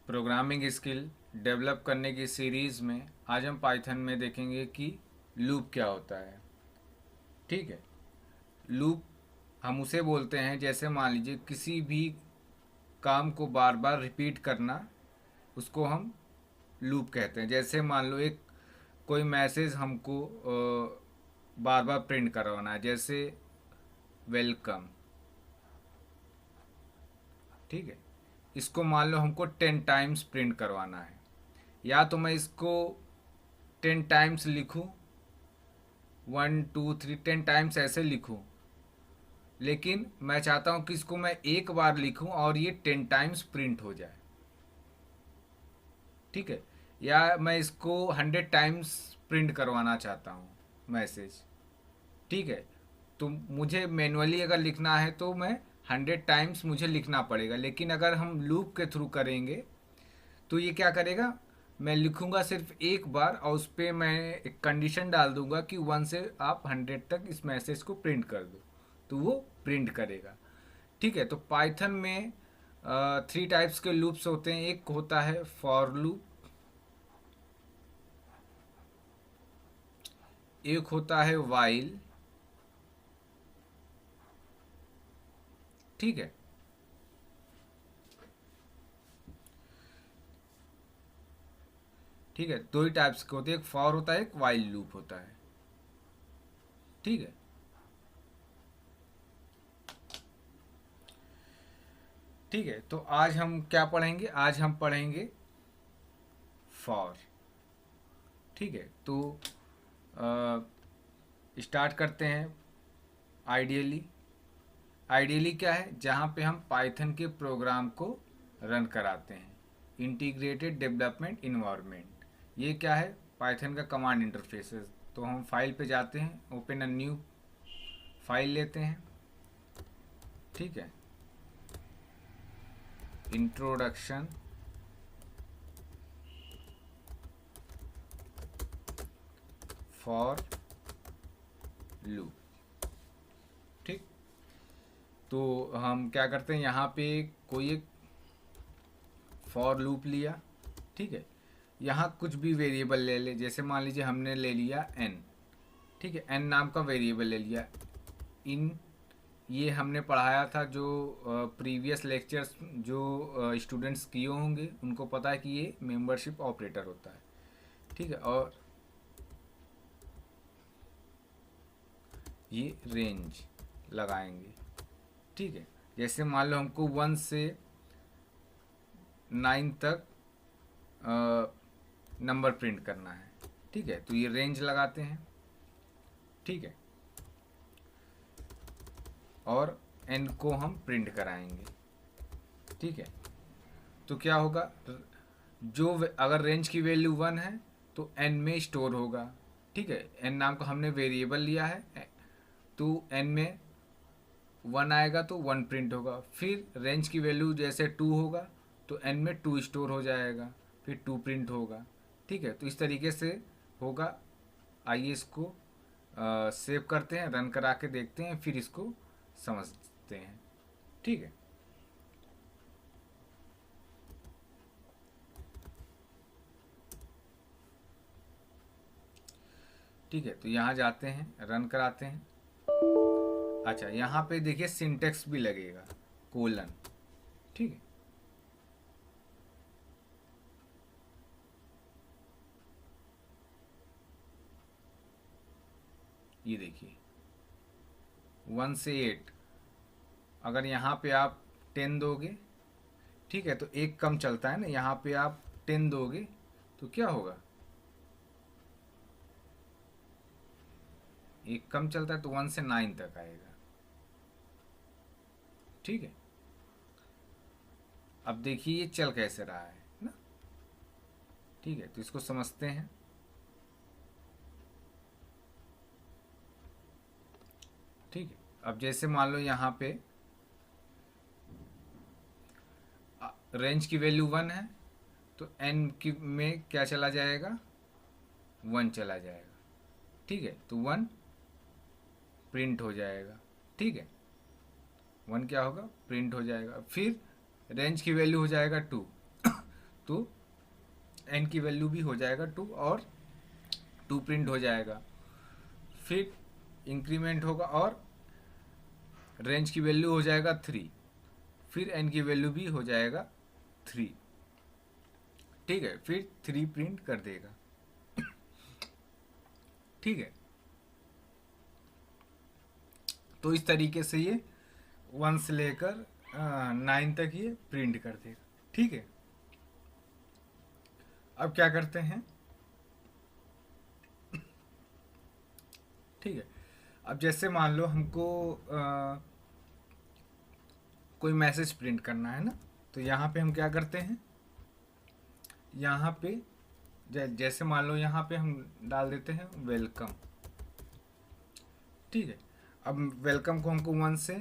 Programming skill develop करने की series में आज हम पाइथन में देखेंगे कि लूप क्या होता है। ठीक है। लूप हम उसे बोलते हैं, जैसे मान लीजिए किसी भी काम को बार बार रिपीट करना, उसको हम लूप कहते हैं। जैसे मान लो एक कोई मैसेज हमको बार बार प्रिंट करवाना है, जैसे वेलकम। ठीक है। इसको मान लो हमको 10 टाइम्स प्रिंट करवाना है, या तो मैं इसको 10 टाइम्स लिखूं, 1 2 3 10 टाइम्स ऐसे लिखूं, लेकिन मैं चाहता हूं कि इसको मैं एक बार लिखूं और ये 10 टाइम्स प्रिंट हो जाए। ठीक है। या मैं इसको 100 टाइम्स प्रिंट करवाना चाहता हूँ मैसेज। ठीक है। तो मुझे मैनुअली अगर लिखना है तो मैं 100 टाइम्स मुझे लिखना पड़ेगा, लेकिन अगर हम लूप के थ्रू करेंगे तो ये क्या करेगा, मैं लिखूंगा सिर्फ एक बार और उस पर मैं एक कंडीशन डाल दूंगा कि 1 से आप 100 तक इस मैसेज को प्रिंट कर दो, तो वो प्रिंट करेगा। ठीक है। तो पाइथन में 3 टाइप्स के लूप्स होते हैं। एक होता है फॉर लूप, एक होता है वाइल। ठीक है। ठीक है, दो ही टाइप्स के होते हैं, एक फॉर होता है, एक वाइल लूप होता है। ठीक है। ठीक है, तो आज हम क्या पढ़ेंगे, आज हम पढ़ेंगे फॉर। ठीक है। तो स्टार्ट करते हैं। आइडियली आइडियली क्या है, जहाँ पे हम पाइथन के प्रोग्राम को रन कराते हैं। इंटीग्रेटेड डेवलपमेंट इन्वायरमेंट, ये क्या है, पाइथन का कमांड इंटरफेस है। तो हम फाइल पे जाते हैं, ओपन अ न्यू फाइल लेते हैं। ठीक है। Introduction for loop. ठीक। तो हम क्या करते हैं, यहाँ पे कोई एक फॉर लूप लिया। ठीक है। यहाँ कुछ भी वेरिएबल ले ले, जैसे मान लीजिए हमने ले लिया एन। ठीक है, एन नाम का वेरिएबल ले लिया। इन ये हमने पढ़ाया था, जो प्रीवियस लेक्चर्स जो स्टूडेंट्स किए होंगे उनको पता है कि ये मेंबरशिप ऑपरेटर होता है। ठीक है। और ये रेंज लगाएंगे। ठीक है। जैसे मान लो हमको 1 से 9 तक नंबर प्रिंट करना है। ठीक है, तो ये रेंज लगाते हैं। ठीक है। और एन को हम प्रिंट कराएंगे। ठीक है। तो क्या होगा, जो अगर रेंज की वैल्यू 1 है तो एन में स्टोर होगा। ठीक है, एन नाम का हमने वेरिएबल लिया है, तो एन में 1 आएगा तो 1 प्रिंट होगा। फिर रेंज की वैल्यू जैसे 2 होगा तो एन में 2 स्टोर हो जाएगा, फिर 2 प्रिंट होगा। ठीक है, तो इस तरीके से होगा। आइए इसको सेव करते हैं, रन करा के देखते हैं, फिर इसको समझते हैं। ठीक है। ठीक है, तो यहाँ जाते हैं, रन कराते हैं। अच्छा, यहाँ पे देखिए सिंटेक्स भी लगेगा, कोलन। ठीक है। ये देखिए 1 से 8, अगर यहाँ पे आप 10 दोगे, ठीक है, तो एक कम चलता है ना, यहाँ पे आप 10 दोगे तो क्या होगा, एक कम चलता है तो 1 से 9 तक आएगा। ठीक है। अब देखिए ये चल कैसे रहा है ना। ठीक है, तो इसको समझते हैं। ठीक है। अब जैसे मान लो यहाँ पे रेंज की वैल्यू 1 है, तो एन की में क्या चला जाएगा, 1 चला जाएगा। ठीक है, तो 1 प्रिंट हो जाएगा। ठीक है, 1 क्या होगा, प्रिंट हो जाएगा। फिर रेंज की वैल्यू हो जाएगा 2 तो n की वैल्यू भी हो जाएगा 2 और 2 प्रिंट हो जाएगा। फिर इंक्रीमेंट होगा और रेंज की वैल्यू हो जाएगा 3, फिर n की वैल्यू भी हो जाएगा 3। ठीक है, फिर 3 प्रिंट कर देगा। ठीक है, तो इस तरीके से ये 1 से लेकर 9 तक ये प्रिंट कर देगा। ठीक है, अब क्या करते हैं। ठीक है, अब जैसे मान लो हमको कोई मैसेज प्रिंट करना है ना, तो यहाँ पे हम क्या करते हैं, यहाँ पे जैसे मान लो यहाँ पे हम डाल देते हैं वेलकम। ठीक है, अब वेलकम को हमको 1 से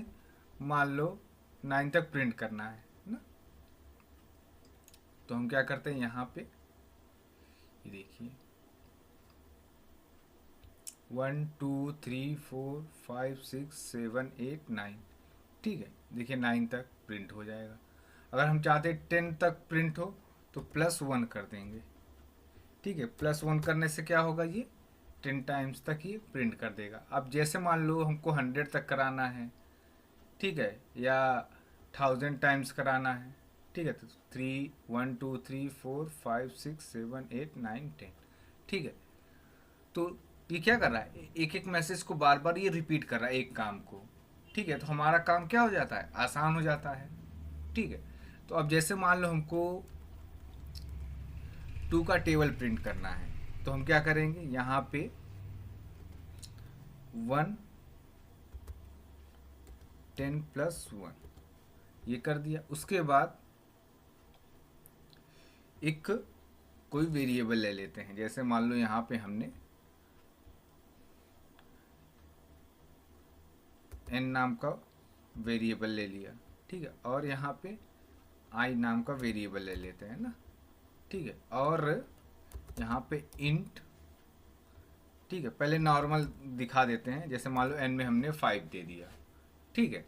मान लो 9 तक प्रिंट करना है ना, तो हम क्या करते हैं, यहाँ पे ये देखिए 1 2 3 4 5 6 7 8 9। ठीक है, देखिए 9 तक प्रिंट हो जाएगा। अगर हम चाहते 10 तक प्रिंट हो तो +1 कर देंगे। ठीक है, +1 करने से क्या होगा, ये 10 टाइम्स तक ये प्रिंट कर देगा। अब जैसे मान लो हमको 100 तक कराना है, ठीक है, या 1000 टाइम्स कराना है। ठीक है, तो 3 1 2 3 4 5 6 7 8 9 10। ठीक है, तो ये क्या कर रहा है, एक एक मैसेज को बार बार ये रिपीट कर रहा है एक काम को। ठीक है, तो हमारा काम क्या हो जाता है, आसान हो जाता है। ठीक है, तो अब जैसे मान लो हमको 2 का टेबल प्रिंट करना है, तो हम क्या करेंगे, यहाँ पे 1 10 + 1 ये कर दिया। उसके बाद एक कोई वेरिएबल ले लेते हैं, जैसे मान लो यहाँ पे हमने n नाम का वेरिएबल ले लिया। ठीक है, और यहाँ पे i नाम का वेरिएबल ले लेते हैं ना। ठीक है, और यहाँ पे int, ठीक है, पहले नॉर्मल दिखा देते हैं, जैसे मान लो n में हमने 5 दे दिया। ठीक है,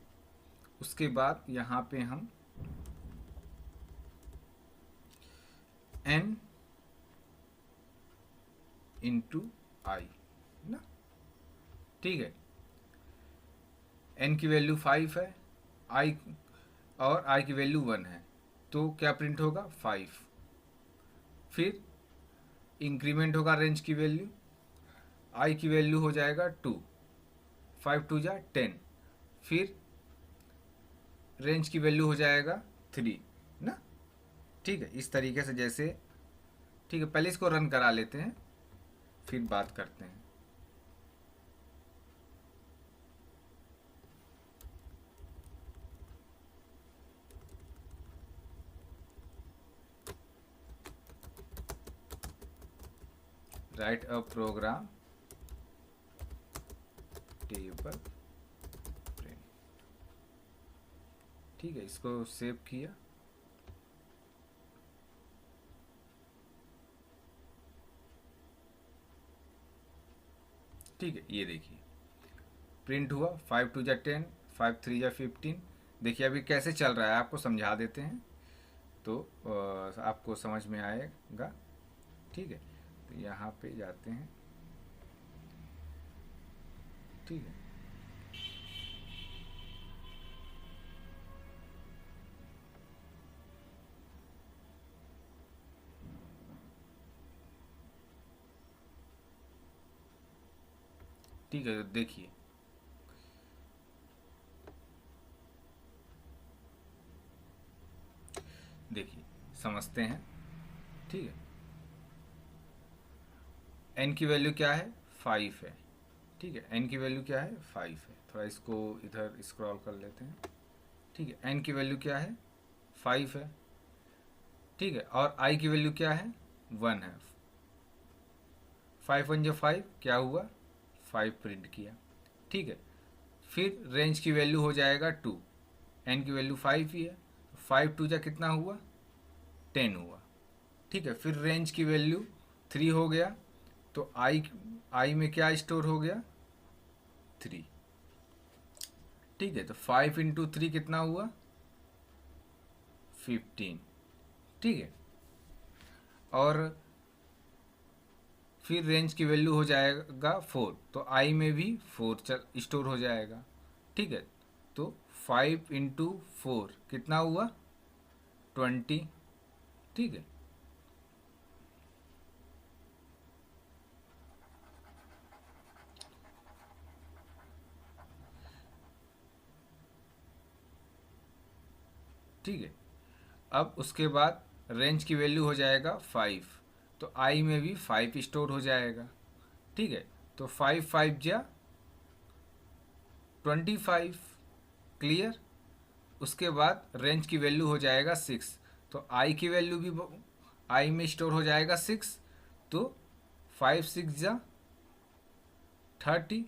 उसके बाद यहाँ पे हम n × i ना। ठीक है, n की वैल्यू 5 है, i और i की वैल्यू 1 है, तो क्या प्रिंट होगा, 5। फिर इंक्रीमेंट होगा रेंज की वैल्यू, i की वैल्यू हो जाएगा 2, 5 2 जा 10, फिर रेंज की वैल्यू हो जाएगा 3 ना। ठीक है, इस तरीके से जैसे, ठीक है, पहले इसको रन करा लेते हैं फिर बात करते हैं। राइट अ प्रोग्राम टेबल प्रिंट। ठीक है, इसको सेव किया। ठीक है, ये देखिए प्रिंट हुआ, 5 2 जा 10, 5 3 जा 15। देखिए अभी कैसे चल रहा है, आपको समझा देते हैं तो आपको समझ में आएगा। ठीक है, तो यहाँ पे जाते हैं। ठीक है, ठीक है, तो देखिए देखिए समझते हैं। ठीक है, n की वैल्यू क्या है, 5 है। ठीक है, n की वैल्यू क्या है, 5 है। थोड़ा इसको इधर स्क्रॉल कर लेते हैं। ठीक है, n की वैल्यू क्या है, 5 है। ठीक है, और i की वैल्यू क्या है, 1 है। 5 1 जो 5 क्या हुआ, 5 प्रिंट किया। ठीक है, फिर रेंज की वैल्यू हो जाएगा 2, n की वैल्यू 5 ही है, 5 2 जा कितना हुआ, 10 हुआ। ठीक है, फिर रेंज की वैल्यू 3 हो गया, तो i में क्या स्टोर हो गया, 3। ठीक है, तो 5 × 3 कितना हुआ, 15। ठीक है, और फिर रेंज की वैल्यू हो जाएगा 4, तो आई में भी 4 स्टोर हो जाएगा। ठीक है, तो 5 × 4 कितना हुआ, 20। ठीक है, ठीक है। अब उसके बाद रेंज की वैल्यू हो जाएगा 5, तो आई में भी 5 स्टोर हो जाएगा। ठीक है, तो 5 5 जा 25। क्लियर। उसके बाद रेंज की वैल्यू हो जाएगा 6, तो आई की वैल्यू भी आई में स्टोर हो जाएगा 6, तो 5 6 जा 30।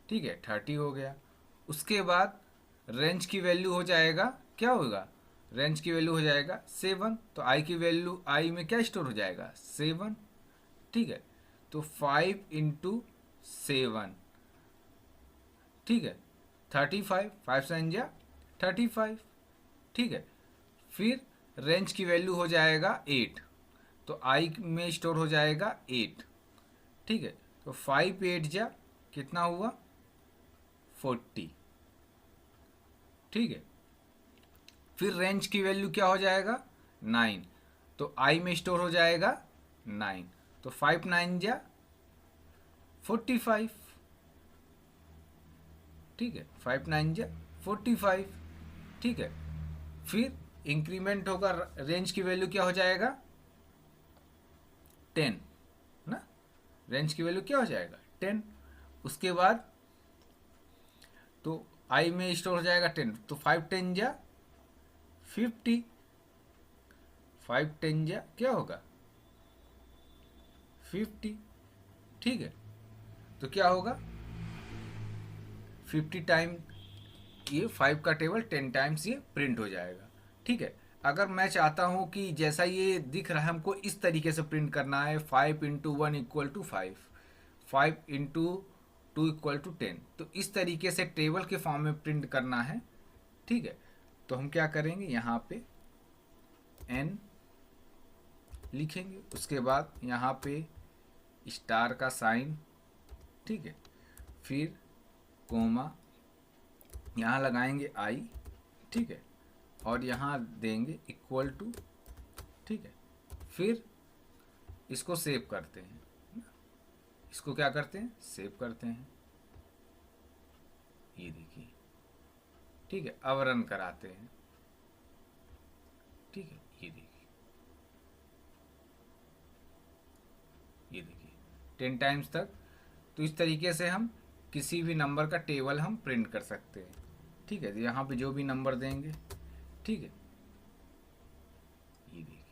ठीक है, 30 हो गया। उसके बाद रेंज की वैल्यू हो जाएगा, क्या होगा, रेंज की वैल्यू हो जाएगा 7, तो आई की वैल्यू आई में क्या स्टोर हो जाएगा, 7। ठीक है, तो 5 × 7, ठीक है, 35, 5 7 जा 35। ठीक है, फिर रेंज की वैल्यू हो जाएगा 8, तो आई में स्टोर हो जाएगा 8। ठीक है, तो 5 8 जा कितना हुआ, 40। ठीक है, फिर रेंज की वैल्यू क्या हो जाएगा, 9, तो आई में स्टोर हो जाएगा 9, तो 5 9 जा 45। ठीक है, 5 9 जा 45। ठीक है, फिर इंक्रीमेंट होगा, रेंज की वैल्यू क्या हो जाएगा, 10 ना, रेंज की वैल्यू क्या हो जाएगा, 10। उसके बाद तो आई में स्टोर हो जाएगा 10, तो 5 10 जा 50। 5 10 जा क्या होगा, 50। ठीक है, तो क्या होगा, 50 टाइम ये 5 का टेबल 10 टाइम्स ये प्रिंट हो जाएगा। ठीक है, अगर मैं चाहता हूँ कि जैसा ये दिख रहा है हमको इस तरीके से प्रिंट करना है, 5 × 1 = 5, 5 × 2 = 10, तो इस तरीके से टेबल के फॉर्म में प्रिंट करना है। ठीक है, तो हम क्या करेंगे, यहाँ पे n लिखेंगे, उसके बाद यहाँ पे स्टार का साइन। ठीक है, फिर कोमा यहाँ लगाएंगे आई। ठीक है, और यहाँ देंगे =। ठीक है, फिर इसको सेव करते हैं, इसको क्या करते हैं, सेव करते हैं। ये देखिए, ठीक है, अब रन कराते हैं। ठीक है, ये देखिए, ये देखिए 10 टाइम्स तक। तो इस तरीके से हम किसी भी नंबर का टेबल हम प्रिंट कर सकते हैं। ठीक है, तो यहाँ पे जो भी नंबर देंगे, ठीक है, ये देखिए।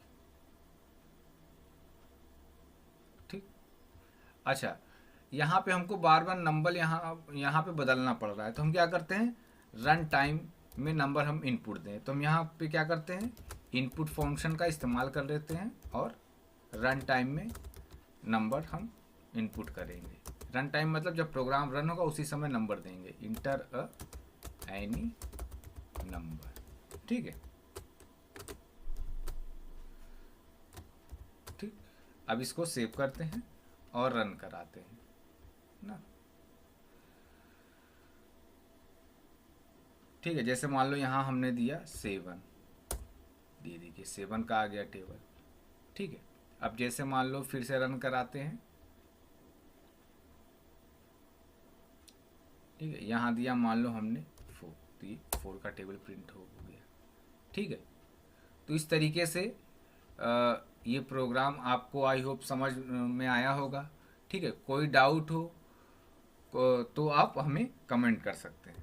ठीक, अच्छा, यहाँ पे हमको बार बार नंबर यहाँ पे बदलना पड़ रहा है, तो हम क्या करते हैं, रन टाइम में नंबर हम इनपुट दें, तो हम यहाँ पे क्या करते हैं, इनपुट फंक्शन का इस्तेमाल कर लेते हैं और रन टाइम में नंबर हम इनपुट करेंगे। रन टाइम मतलब जब प्रोग्राम रन होगा उसी समय नंबर देंगे, इंटर अ एनी नंबर। ठीक है, ठीक, अब इसको सेव करते हैं और रन कराते हैं ना। ठीक है, जैसे मान लो यहाँ हमने दिया 7, दे देखिए 7 का आ गया टेबल। ठीक है, अब जैसे मान लो फिर से रन कराते हैं। ठीक है, यहाँ दिया मान लो हमने 4, तो ये 4 का टेबल प्रिंट हो गया। ठीक है, तो इस तरीके से ये प्रोग्राम आपको आई होप समझ में आया होगा। ठीक है, कोई डाउट हो तो आप हमें कमेंट कर सकते हैं।